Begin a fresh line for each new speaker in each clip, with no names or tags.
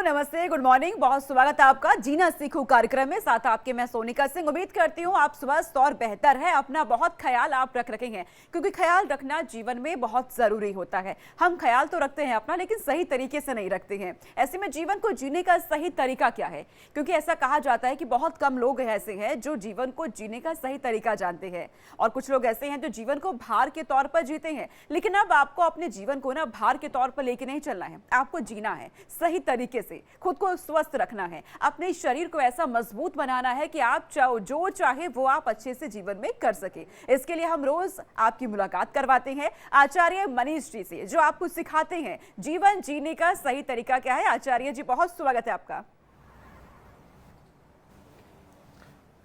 नमस्ते, good morning. बहुत स्वागत है आपका जीना सीखो कार्यक्रम में। साथ आपके मैं सोनिका सिंह। उम्मीद करती हूँ आप स्वस्थ और बेहतर है। अपना बहुत ख्याल आप रख रखे हैं, क्योंकि ख्याल रखना जीवन में बहुत जरूरी होता है। हम ख्याल तो रखते हैं अपना, लेकिन सही तरीके से नहीं रखते हैं। ऐसे में जीवन को जीने का सही तरीका क्या है? क्योंकि ऐसा कहा जाता है कि बहुत कम लोग ऐसे हैं जो जीवन को जीने का सही तरीका जानते हैं, और कुछ लोग ऐसे हैं जो जीवन को भार के तौर पर जीते हैं। लेकिन अब आपको अपने जीवन को ना भार के तौर पर लेके नहीं चलना है, आपको जीना है सही तरीके से। खुद को स्वस्थ रखना है, अपने शरीर को ऐसा मजबूत बनाना है कि आप जो चाहे वो आप अच्छे से जीवन में कर सके। इसके लिए हम रोज आपकी मुलाकात करवाते हैं आचार्य मनीष जी से, जो आपको सिखाते हैं जीवन जीने का सही तरीका क्या है। आचार्य जी, बहुत स्वागत है आपका।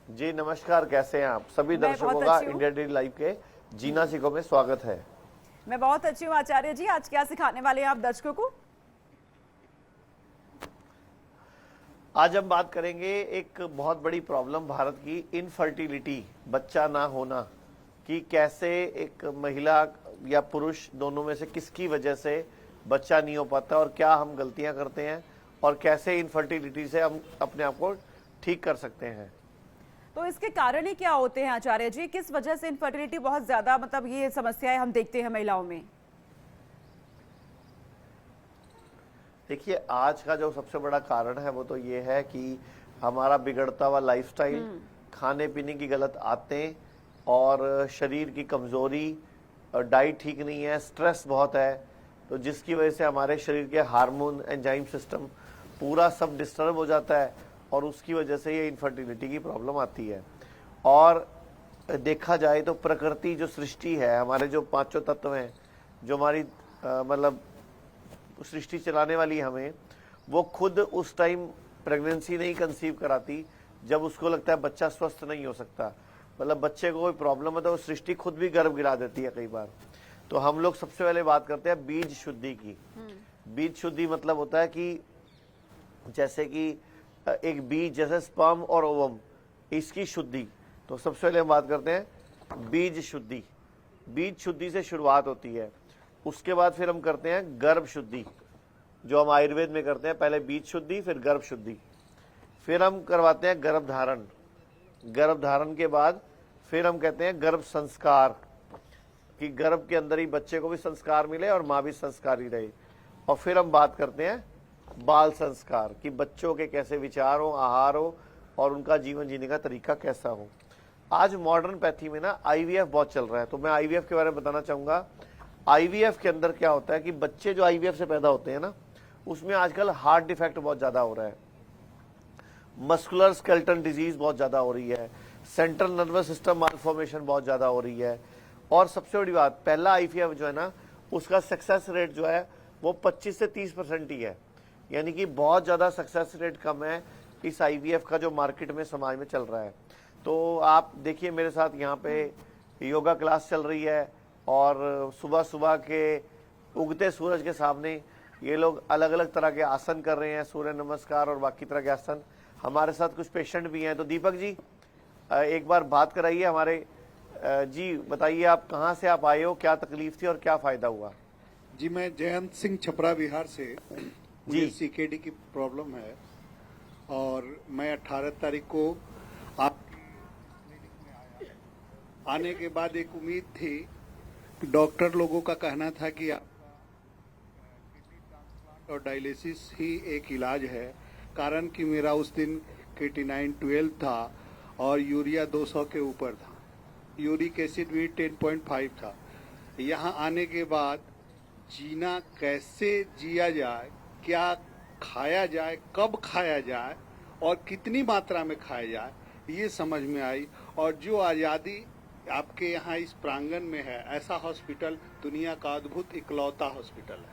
जी नमस्कार, कैसे हैं आप? सभी दर्शकों का इंडिया डेली लाइव के जीना सीखो में स्वागत है।
मैं बहुत अच्छी हूँ आचार्य जी। आज क्या सिखाने वाले हैं आप दर्शकों को?
आज हम बात करेंगे एक बहुत बड़ी प्रॉब्लम भारत की, इनफर्टिलिटी, बच्चा ना होना, कि कैसे एक महिला या पुरुष दोनों में से किसकी वजह से बच्चा नहीं हो पाता और क्या हम गलतियां करते हैं और कैसे इनफर्टिलिटी से हम अपने आप को ठीक कर सकते हैं।
तो इसके कारण ही क्या होते हैं आचार्य जी? किस वजह से इनफर्टिलिटी बहुत ज्यादा, मतलब ये समस्याएं हम देखते हैं महिलाओं में?
देखिए, आज का जो सबसे बड़ा कारण है वो तो ये है कि हमारा बिगड़ता हुआ लाइफस्टाइल, खाने पीने की गलत आदतें और शरीर की कमजोरी, डाइट ठीक नहीं है, स्ट्रेस बहुत है, तो जिसकी वजह से हमारे शरीर के हार्मोन, एंजाइम सिस्टम पूरा सब डिस्टर्ब हो जाता है और उसकी वजह से ये इनफर्टिलिटी की प्रॉब्लम आती है। और देखा जाए तो प्रकृति जो सृष्टि है, हमारे जो पांचों तत्व हैं, जो हमारी मतलब सृष्टि चलाने वाली हमें, वो खुद उस टाइम प्रेगनेंसी नहीं कंसीव कराती जब उसको लगता है बच्चा स्वस्थ नहीं हो सकता, मतलब बच्चे को कोई प्रॉब्लम है, तो सृष्टि खुद भी गर्भ गिरा देती है कई बार। तो हम लोग सबसे पहले बात करते हैं बीज शुद्धि की। बीज शुद्धि मतलब होता है कि जैसे कि एक बीज, जैसे स्पर्म और ओवम, इसकी शुद्धि। तो सबसे पहले हम बात करते हैं बीज शुद्धि। बीज शुद्धि से शुरुआत होती है। उसके बाद फिर हम करते हैं गर्भ शुद्धि, जो हम आयुर्वेद में करते हैं। पहले बीज शुद्धि, फिर गर्भ शुद्धि, फिर हम करवाते हैं गर्भ धारण। गर्भ धारण के बाद फिर हम कहते हैं गर्भ संस्कार, कि गर्भ के अंदर ही बच्चे को भी संस्कार मिले और माँ भी संस्कारी रहे। और फिर हम बात करते हैं बाल संस्कार, कि बच्चों के कैसे विचार हो, आहार हो और उनका जीवन जीने का तरीका कैसा हो। आज मॉडर्न पैथी में ना आईवीएफ बहुत चल रहा है, तो मैं आईवीएफ के बारे में बताना चाहूंगा। आईवीएफ के अंदर क्या होता है कि बच्चे जो आईवीएफ से पैदा होते हैं ना, उसमें आजकल हार्ट डिफेक्ट बहुत ज्यादा हो रहा है, मस्कुलर स्केलेटन डिजीज बहुत ज्यादा हो रही है, सेंट्रल नर्वस सिस्टम मालफॉर्मेशन बहुत ज्यादा हो रही है। और सबसे बड़ी बात, पहला आईवीएफ जो है ना, उसका सक्सेस रेट जो है वो 25 से 30% ही है, यानी कि बहुत ज्यादा सक्सेस रेट कम है इस आईवीएफ का जो मार्केट में, समाज में चल रहा है। तो आप देखिए, मेरे साथ यहाँ पे योगा क्लास चल रही है और सुबह सुबह के उगते सूरज के सामने ये लोग अलग अलग तरह के आसन कर रहे हैं, सूर्य नमस्कार और बाकी तरह के आसन। हमारे साथ कुछ पेशेंट भी हैं, तो दीपक जी एक बार बात कराइए हमारे। जी बताइए, आप कहाँ से आप आए हो, क्या तकलीफ थी और क्या फायदा हुआ?
जी, मैं जयंत सिंह, छपरा बिहार से। मुझे सीकेडी की प्रॉब्लम है और मैं 18 तारीख को आप आने के बाद एक उम्मीद थी, डॉक्टर लोगों का कहना था कि और डायलिसिस ही एक इलाज है, कारण कि मेरा उस दिन क्रिएटिनिन 12 था और यूरिया 200 के ऊपर था, यूरिक एसिड भी 10.5 था। यहाँ आने के बाद जीना कैसे जिया जाए, क्या खाया जाए, कब खाया जाए और कितनी मात्रा में खाया जाए, ये समझ में आई। और जो आज़ादी आपके यहाँ इस प्रांगण में है, ऐसा हॉस्पिटल दुनिया का अद्भुत इकलौता हॉस्पिटल है।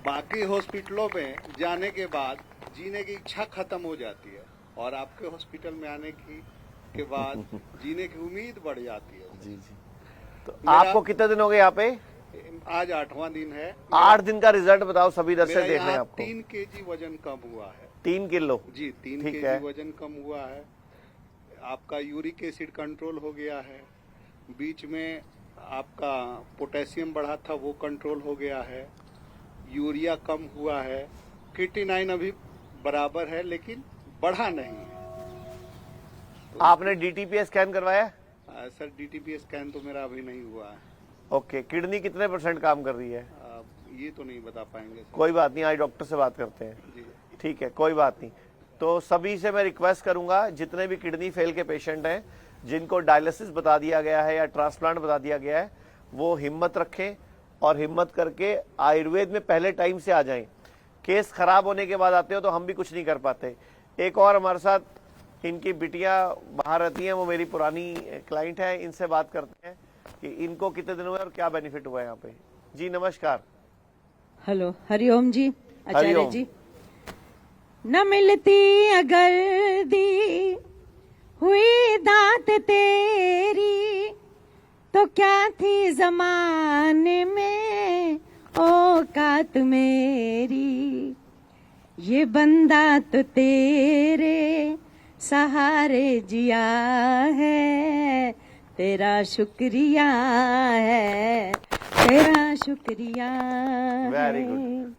बाकी हॉस्पिटलों में जाने के बाद जीने की इच्छा खत्म हो जाती है और आपके हॉस्पिटल में आने के बाद जीने की उम्मीद बढ़ जाती है।
जी जी। तो आपको कितने दिन हो गए यहाँ पे?
आज 8वां दिन है।
8 दिन का रिजल्ट बताओ, सभी दर्शक देख रहे हैं आपको।
3 केजी वजन कम हुआ है।
3 किलो?
जी, 3 केजी वजन कम हुआ है। आपका यूरिक एसिड कंट्रोल हो गया है, बीच में आपका पोटेशियम बढ़ा था वो कंट्रोल हो गया है, यूरिया कम हुआ है, KT9 अभी बराबर है लेकिन बढ़ा नहीं है।
आपने DTPA स्कैन करवाया है?
सर DTPA स्कैन तो मेरा अभी नहीं हुआ है।
ओके, किडनी कितने % काम कर रही है?
ये तो नहीं बता पाएंगे सर।
कोई बात नहीं, आई डॉक्टर से बात करते हैं।
जी
ठीक है, कोई बात नहीं। तो सभी से मैं रिक्वेस्ट करूंगा, जितने भी किडनी फेल के पेशेंट हैं, जिनको डायलिसिस बता दिया गया है या ट्रांसप्लांट बता दिया गया है, वो हिम्मत रखें और हिम्मत करके आयुर्वेद में पहले टाइम से आ जाएं। केस खराब होने के बाद आते हो तो हम भी कुछ नहीं कर पाते। एक और हमारे साथ इनकी बिटिया बाहर रहती हैं, वो मेरी पुरानी क्लाइंट है, इनसे बात करते हैं कि इनको कितने दिन हुए और क्या बेनिफिट हुआ है यहाँ पे। जी नमस्कार।
हेलो, हरिओम जी, आचार्य
हरिओम।
जी। न मिलती अगर दी हुई दात तेरी, तो क्या थी जमाने में औकात मेरी। ये बंदा तो तेरे सहारे जिया है, तेरा शुक्रिया है, तेरा शुक्रिया
Very
है।
good.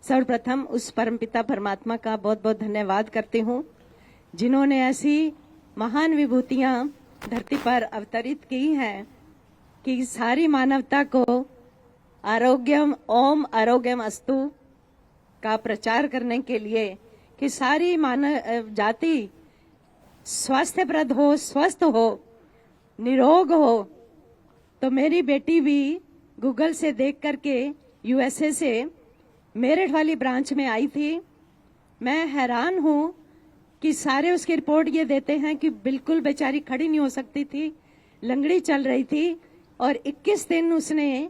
सर्वप्रथम उस परमपिता परमात्मा का बहुत बहुत धन्यवाद करती हूँ, जिन्होंने ऐसी महान विभूतियां धरती पर अवतरित की हैं कि सारी मानवता को आरोग्यम ओम आरोग्यम अस्तु का प्रचार करने के लिए, कि सारी मानव जाति स्वास्थ्यप्रद हो, स्वस्थ हो, निरोग हो। तो मेरी बेटी भी गूगल से देख करके USA से मेरठ वाली ब्रांच में आई थी। मैं हैरान हूँ कि सारे उसकी रिपोर्ट ये देते हैं कि बिल्कुल बेचारी खड़ी नहीं हो सकती थी, लंगड़ी चल रही थी, और 21 दिन उसने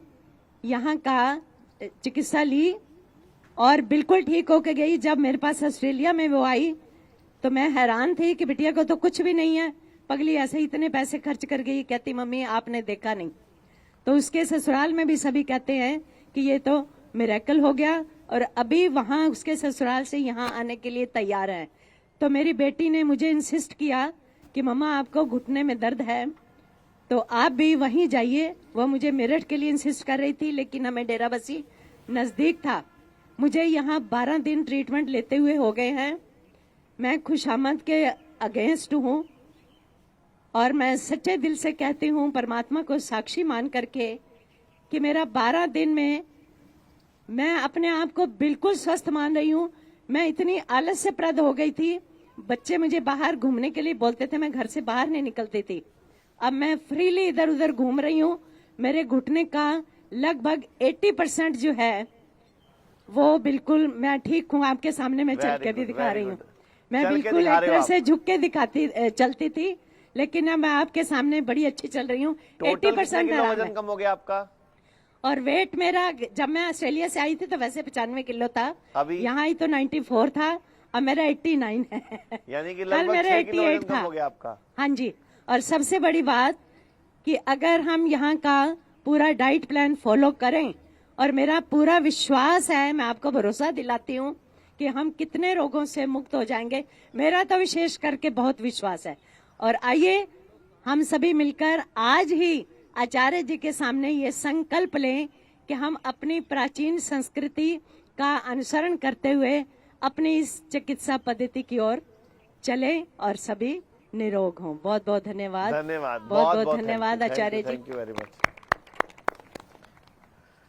यहाँ का चिकित्सा ली और बिल्कुल ठीक होके गई। जब मेरे पास ऑस्ट्रेलिया में वो आई तो मैं हैरान थी कि बिटिया को तो कुछ भी नहीं है, पगली ऐसे ही इतने पैसे खर्च कर गई। कहती मम्मी आपने देखा नहीं। तो उसके ससुराल में भी सभी कहते हैं कि ये तो मिरेकल हो गया, और अभी वहां उसके ससुराल से यहाँ आने के लिए तैयार है। तो मेरी बेटी ने मुझे इंसिस्ट किया कि मम्मा आपको घुटने में दर्द है तो आप भी वहीं जाइए। वह मुझे मेरठ के लिए इंसिस्ट कर रही थी, लेकिन हमें डेराबस्सी नजदीक था। मुझे यहाँ 12 दिन ट्रीटमेंट लेते हुए हो गए हैं। मैं खुशामद के अगेंस्ट हूँ और मैं सच्चे दिल से कहती हूँ, परमात्मा को साक्षी मान करके, कि मेरा 12 दिन में मैं अपने आप को बिल्कुल स्वस्थ मान रही हूँ। मैं इतनी आलस्यप्रद हो गई थी, बच्चे मुझे बाहर घूमने के लिए बोलते थे, मैं घर से बाहर नहीं निकलती थी। अब मैं फ्रीली इधर उधर घूम रही हूँ। मेरे घुटने का लगभग 80% जो है वो बिल्कुल मैं ठीक हूँ। आपके सामने मैं चल के भी दिखा रही हूँ। मैं बिल्कुल एक तरह से झुक के चलती थी, लेकिन अब मैं आपके सामने बड़ी अच्छी चल रही हूँ। 80%
वजन कम हो गया आपका?
और वेट मेरा, जब मैं ऑस्ट्रेलिया से आई थी तो वैसे 95 किलो था,
अभी
यहाँ आई तो 94 था, अब मेरा 89 है।
यानी कि
कल
लगभग
मेरा
6 किलो
88
वजन कम
था।
हो गया आपका।
हाँ जी। और सबसे बड़ी बात कि अगर हम यहाँ का पूरा डाइट प्लान फॉलो करें, और मेरा पूरा विश्वास है, मैं आपको भरोसा दिलाती हूँ कि हम कितने रोगों से मुक्त हो जाएंगे। मेरा तो विशेष करके बहुत विश्वास है। और आइए हम सभी मिलकर आज ही आचार्य जी के सामने ये संकल्प लें कि हम अपनी प्राचीन संस्कृति का अनुसरण करते हुए अपनी इस चिकित्सा पद्धति की ओर चलें और सभी निरोग हों। बहुत बहुत धन्यवाद।
धन्यवाद,
बहुत बहुत धन्यवाद आचार्य जी।
Thank you very much.